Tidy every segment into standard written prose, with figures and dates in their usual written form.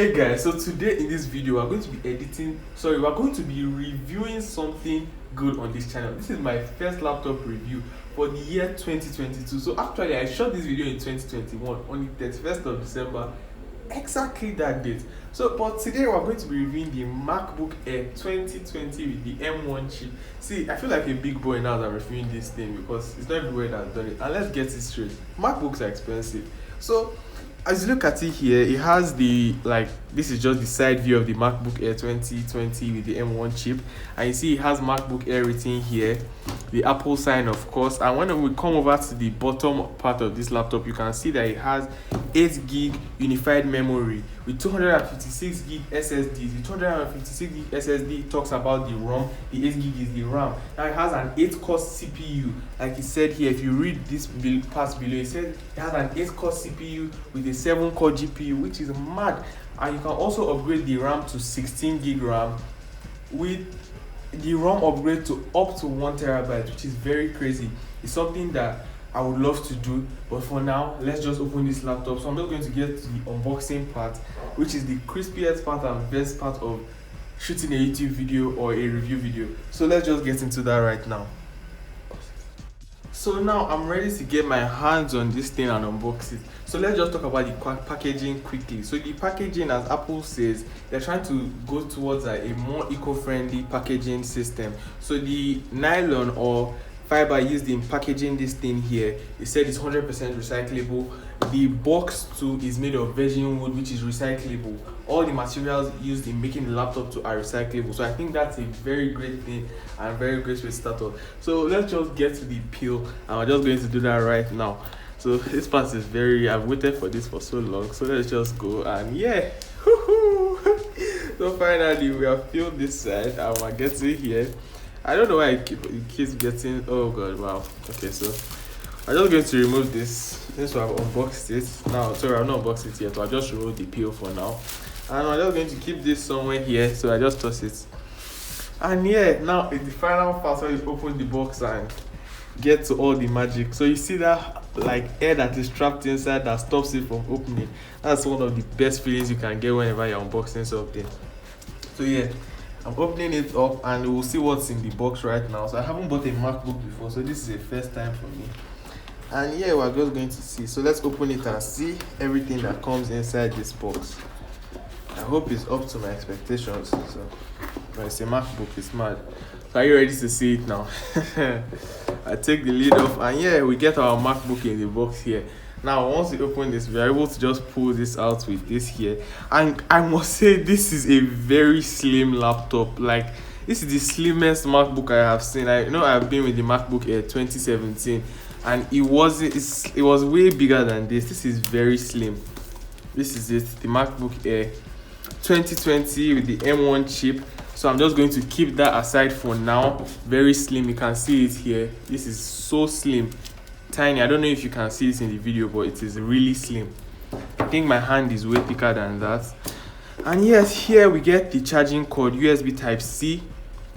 Okay guys, so today in this video we're going to be we're going to be reviewing something good on this channel. This is my first laptop review for the year 2022. So actually I shot this video in 2021 on the 31st of December, exactly that date. So but today we're going to be reviewing the MacBook Air 2020 with the M1 chip. See, I feel like a big boy now that I'm reviewing this thing because it's not everywhere that's done it. And let's get it straight, MacBooks are expensive. So as you look at it here, it has this is just the side view of the MacBook Air 2020 with the M1 chip, and you see it has MacBook Air written here, the Apple sign of course. And when we come over to the bottom part of this laptop, you can see that it has 8 gig unified memory with 256 gig SSD. The 256 gig SSD talks about the ROM, the 8 gig is the RAM. Now it has an 8-core CPU, like it said here. If you read this part below, it says it has an 8-core CPU with a 7-core GPU, which is mad. And you can also upgrade the RAM to 16 gig RAM with the ROM upgrade to up to 1 terabyte, which is very crazy. It's something that I would love to do, but for now let's just open this laptop. So I'm just going to get to the unboxing part, which is the crispiest part and best part of shooting a YouTube video or a review video. So let's just get into that right now. So now I'm ready to get my hands on this thing and unbox it. So let's just talk about the packaging quickly. So the packaging, as Apple says, they're trying to go towards a more eco-friendly packaging system. So the nylon or fiber used in packaging this thing here, it said it's 100% recyclable. The box too is made of virgin wood, which is recyclable. All the materials used in making the laptop too are recyclable. So I think that's a very great thing and very great way to start off. So let's just get to the peel, and we're just going to do that right now. So this part is I've waited for this for so long, so let's just go. And yeah, so finally we have peeled this side and we're getting here. I don't know why it keeps getting, oh god, wow. Okay, so I'm just going to remove this since we have unboxed it. Now, sorry, I've not unboxed it yet, so I'll just remove the peel for now. And I'm just going to keep this somewhere here, so I just toss it. And yeah, now it's the final part where you open the box and get to all the magic. So you see that air that is trapped inside that stops it from opening. That's one of the best feelings you can get whenever you're unboxing something. So yeah, I'm opening it up and we'll see what's in the box right now. So I haven't bought a MacBook before, so this is a first time for me. And yeah, we're just going to see. So let's open it and see everything that comes inside this box. I hope it's up to my expectations. So it's a MacBook, it's mad. So are you ready to see it now? I take the lid off and yeah, we get our MacBook in the box here. Now once we open this, we are able to just pull this out with this here. And I must say, this is a very slim laptop. This is the slimmest MacBook I have seen. I know I've been with the MacBook Air 2017 and it was way bigger than this. This is very slim. This is it, the MacBook Air 2020 with the M1 chip. So I'm just going to keep that aside for now. Very slim, you can see it here. This is so slim, tiny. I don't know if you can see this in the video, but it is really slim. I think my hand is way thicker than that. And yes, here we get the charging cord, USB Type-C.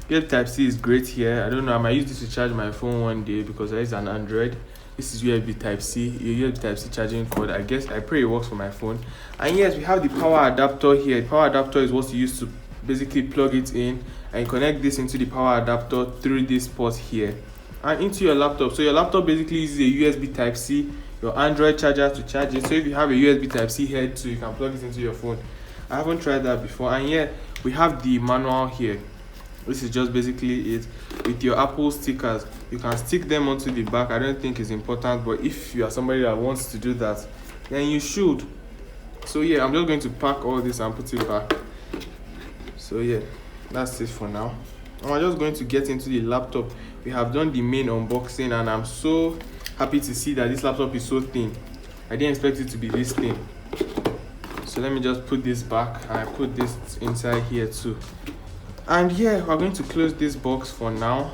USB Type-C is great here. I don't know, I might use this to charge my phone one day because there is an Android. This is USB Type-C, USB Type-C charging cord. I pray it works for my phone. And yes, we have the power adapter here. The power adapter is what you use to basically plug it in and connect this into the power adapter through this port here and into your laptop. So your laptop basically uses a USB Type-C, your Android charger to charge it. So if you have a USB Type-C head too, you can plug it into your phone. I haven't tried that before. And yeah, we have the manual here. This is just basically it with your Apple stickers. You can stick them onto the back. I don't think it's important, but if you are somebody that wants to do that, then you should. So yeah, I'm just going to pack all this and put it back. So yeah, that's it for now. I'm just going to get into the laptop. We have done the main unboxing and I'm so happy to see that this laptop is so thin. I didn't expect it to be this thin. So let me just put this back and I put this inside here too. And yeah, we're going to close this box for now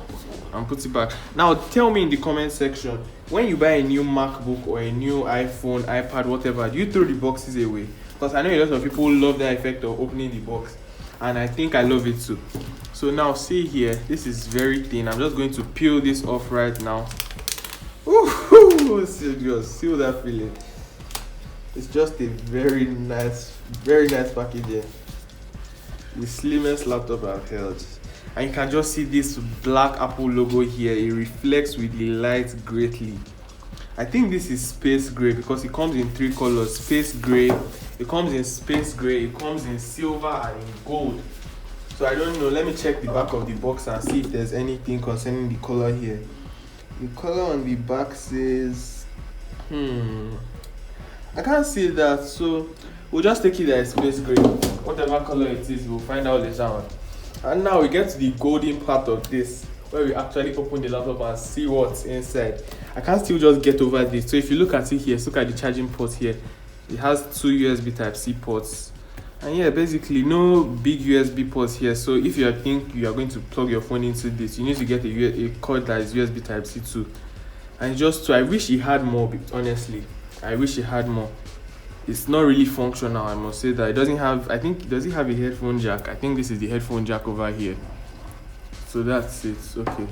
and put it back. Now tell me in the comment section, when you buy a new MacBook or a new iPhone, iPad, whatever, do you throw the boxes away? Because I know a lot of people love the effect of opening the box, and I think I love it too. So now see here, this is very thin. I'm just going to peel this off right now. Ooh, serious, feel that feeling. It's just a very nice packaging. The slimmest laptop I've held. And you can just see this black Apple logo here. It reflects with the light greatly. I think this is space gray because it comes in 3 colors. Space gray, it comes in space gray, it comes in silver and in gold. So I don't know, let me check the back of the box and see if there's anything concerning the color here. The color on the back says I can't see that, so we'll just take it as space gray. Whatever color it is, we'll find out later on. And now we get to the golden part of this, where we actually open the laptop and see what's inside. I can't still just get over this. So if you look at it here, look at the charging port here. It has 2 USB Type-C ports. And yeah, basically no big USB ports here. So if you think you are going to plug your phone into this, you need to get a cord that is USB Type-C too. And just I wish it had more, honestly. I wish it had more. It's not really functional, I must say that. It doesn't have, does it have a headphone jack? I think this is the headphone jack over here. So that's it, okay.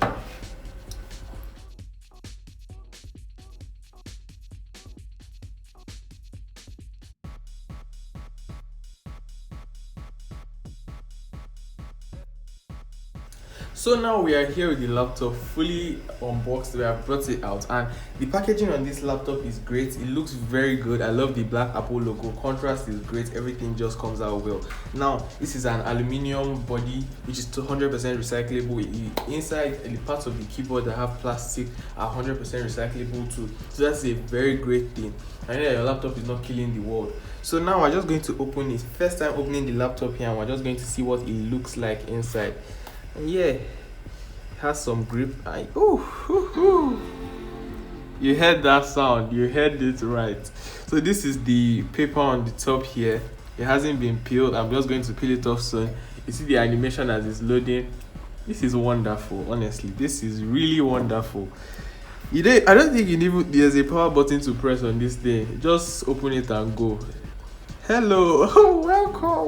So now we are here with the laptop fully unboxed. We have brought it out, and the packaging on this laptop is great. It looks very good. I love the black Apple logo. Contrast is great. Everything just comes out well. Now this is an aluminium body which is 200% recyclable. Inside the parts of the keyboard that have plastic are 100% recyclable too. So that's a very great thing. And yeah, your laptop is not killing the world. So now we're just going to open it. First time opening the laptop here, and we're just going to see what it looks like inside. And yeah, it has some grip. You heard that sound, you heard it right. So this is the paper on the top here. It hasn't been peeled. I'm just going to peel it off soon. You see the animation as it's loading. This is wonderful, honestly. This is really wonderful. I don't think there's a power button to press on this thing. Just open it and go. Hello,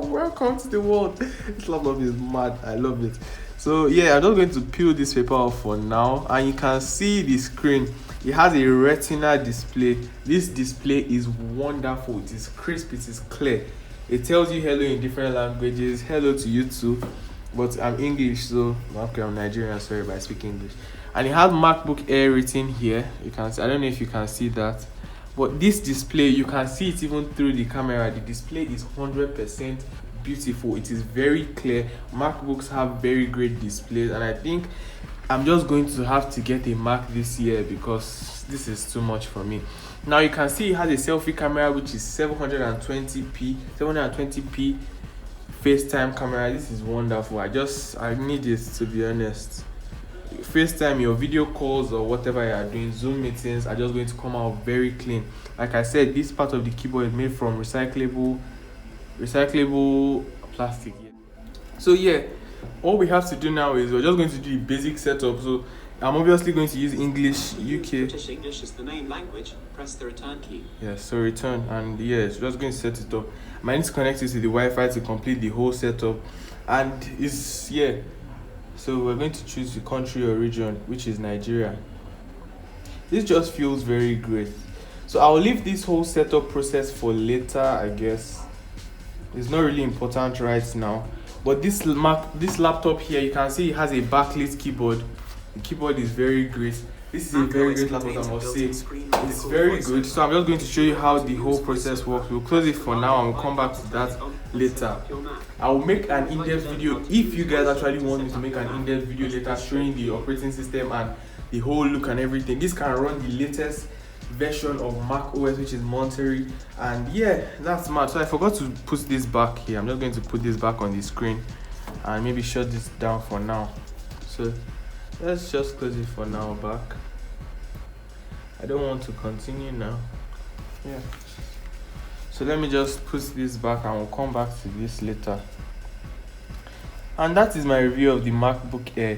welcome to the world. This laptop is mad. I love it. So yeah, I'm just going to peel this paper off for now, and you can see the screen. It has a retina display. This display is wonderful. It is crisp, it is clear. It tells you hello in different languages. Hello to you too, but I'm English, so okay, I'm Nigerian, sorry, but I speak English. And it has MacBook Air written here. You can see, I don't know if you can see that, but this display, you can see it even through the camera. The display is 100% beautiful. It is very clear. MacBooks have very great displays, and I think I'm just going to have to get a Mac this year because this is too much for me. Now you can see it has a selfie camera which is 720p FaceTime camera. This is wonderful. I need this, to be honest. FaceTime, your video calls or whatever you are doing, Zoom meetings are just going to come out very clean. Like I said, this part of the keyboard is made from recyclable plastic. So yeah, all we have to do now is we're just going to do the basic setup. So I'm obviously going to use English UK. British English is the main language. Press the return key. Yes, so return, and yes, just going to set it up. I might need to connect it to the Wi-Fi to complete the whole setup, and so we're going to choose the country or region, which is Nigeria. This just feels very great. So I'll leave this whole setup process for later, I guess. It's not really important right now. But this laptop here, you can see it has a backlit keyboard. The keyboard is very great. This is a very great laptop, I must say. It's very good. So I'm just going to show you how the whole process works. We'll close it for now and we'll come back to that later. I'll make an in-depth video if you guys actually want me to make an in-depth video later showing the operating system and the whole look and everything. This can run the latest version of Mac OS, which is Monterey, and yeah, that's mad. So I forgot to put this back here. I'm just going to put this back on the screen and maybe shut this down for now. So let's just close it for now back. I don't want to continue now. Yeah, so let me just put this back and we'll come back to this later. And that is my review of the MacBook Air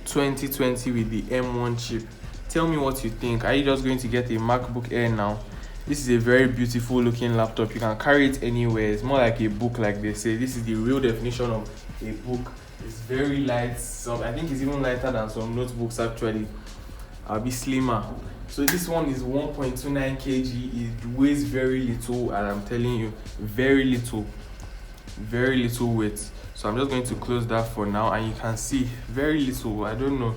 2020 with the M1 chip. Tell me what you think. Are you just going to get a MacBook Air now? This is a very beautiful looking laptop. You can carry it anywhere. It's more like a book, like they say. This is the real definition of a book. It's very light. I think it's even lighter than some notebooks actually. I'll be slimmer. So this one is 1.29 kg. It weighs very little, and I'm telling you, very little weight. So I'm just going to close that for now, and you can see very little. I don't know.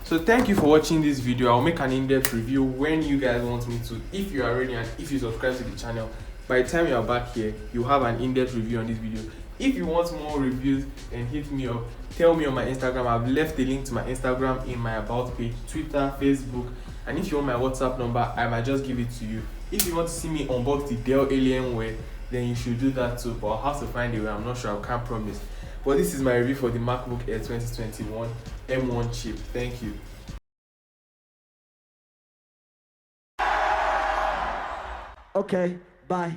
So thank you for watching this video. I'll make an in-depth review when you guys want me to. If you are ready and if you subscribe to the channel, by the time you are back here, you have an in-depth review on this video. If you want more reviews, then hit me up. Tell me on my Instagram. I've left a link to my Instagram in my about page, Twitter, Facebook, and if you want my WhatsApp number, I might just give it to you. If you want to see me unbox the Dell Alienware, then you should do that too, but I'll have to find a way. I'm not sure. I can't promise. But this is my review for the MacBook Air 2021 M1 chip. Thank you. Okay, bye.